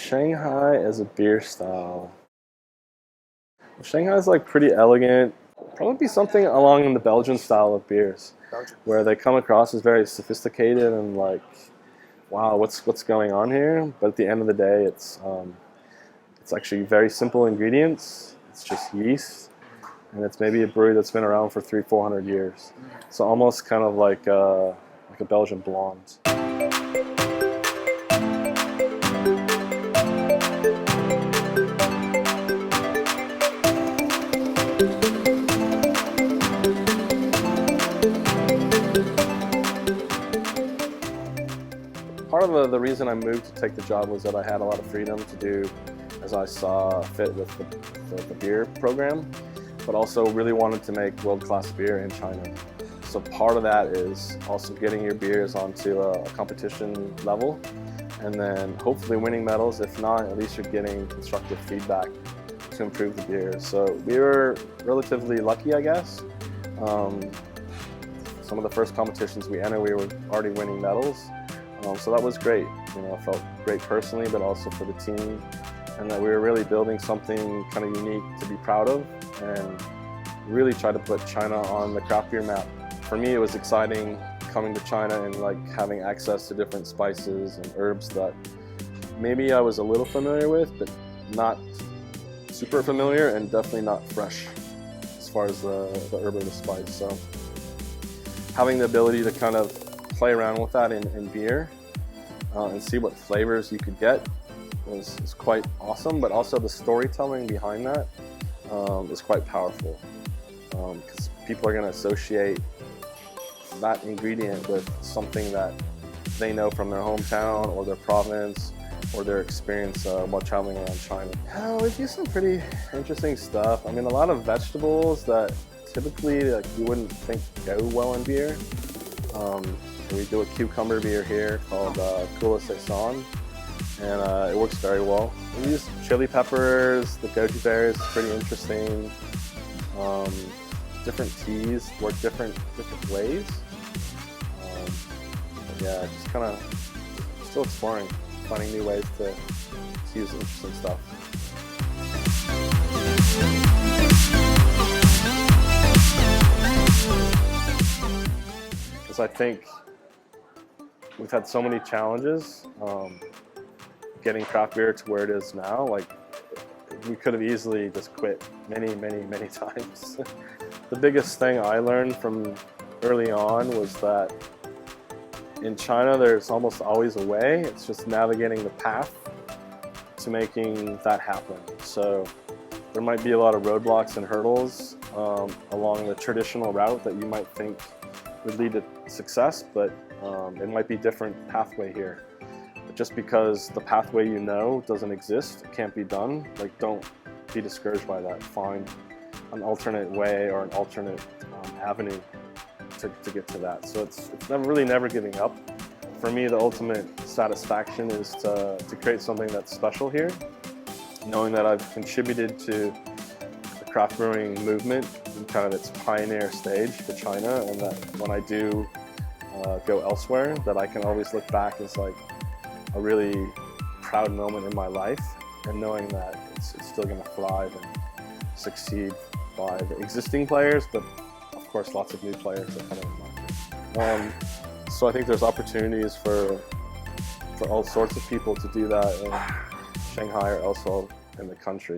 Shanghai as a beer style. Shanghai is like pretty elegant. Probably be something along the Belgian style of beers, Belgium. where they come across as very sophisticated and like, wow, what's going on here? But at the end of the day, it's actually very simple ingredients. It's just yeast, and it's maybe a brewery that's been around for 300-400 years. So almost kind of like a Belgian blonde. Part of the reason I moved to take the job was that I had a lot of freedom to do as I saw fit with the beer program, but also really wanted to make world-class beer in China. So part of that is also getting your beers onto a competition level, and then hopefully winning medals. If not, at least you're getting constructive feedback to improve the beer. So we were relatively lucky, I guess. Some of the first competitions we entered, we were already winning medals. So that was great. I felt great personally, but also for the team, and that we were really building something kind of unique to be proud of, and really try to put China on the craft beer map. For me, it was exciting coming to China and like having access to different spices and herbs that maybe I was a little familiar with, but not super familiar, and definitely not fresh as far as the herb or the spice. So having the ability to kind of play around with that in beer and see what flavors you could get was quite awesome, but also the storytelling behind that is quite powerful, because people are going to associate that ingredient with something that they know from their hometown or their province or their experience while traveling around China. We do some pretty interesting stuff. I mean, a lot of vegetables that typically like you wouldn't think go well in beer. We do a cucumber beer here called Kula Saison, and it works very well. We use chili peppers, the goji berries is pretty interesting. Different teas work different ways. Yeah, just kind of still exploring, finding new ways to use interesting stuff. Because I think we've had so many challenges getting craft beer to where it is now. Like, we could have easily just quit many times. The biggest thing I learned from early on was that in China there's almost always a way. It's just navigating the path to making that happen. So there might be a lot of roadblocks and hurdles along the traditional route that you might think would lead to success, but it might be different pathway here. But just because the pathway doesn't exist, it can't be done, like, don't be discouraged by that. Find an alternate way or an alternate avenue to get to that. So it's never giving up. For me, the ultimate satisfaction is to create something that's special here, knowing that I've contributed to the craft brewing movement in kind of its pioneer stage for China, and that when I do go elsewhere, that I can always look back as like a really proud moment in my life, and knowing that it's still going to thrive and succeed by the existing players, but of course lots of new players that come in the market. So I think there's opportunities for all sorts of people to do that in Shanghai or elsewhere in the country.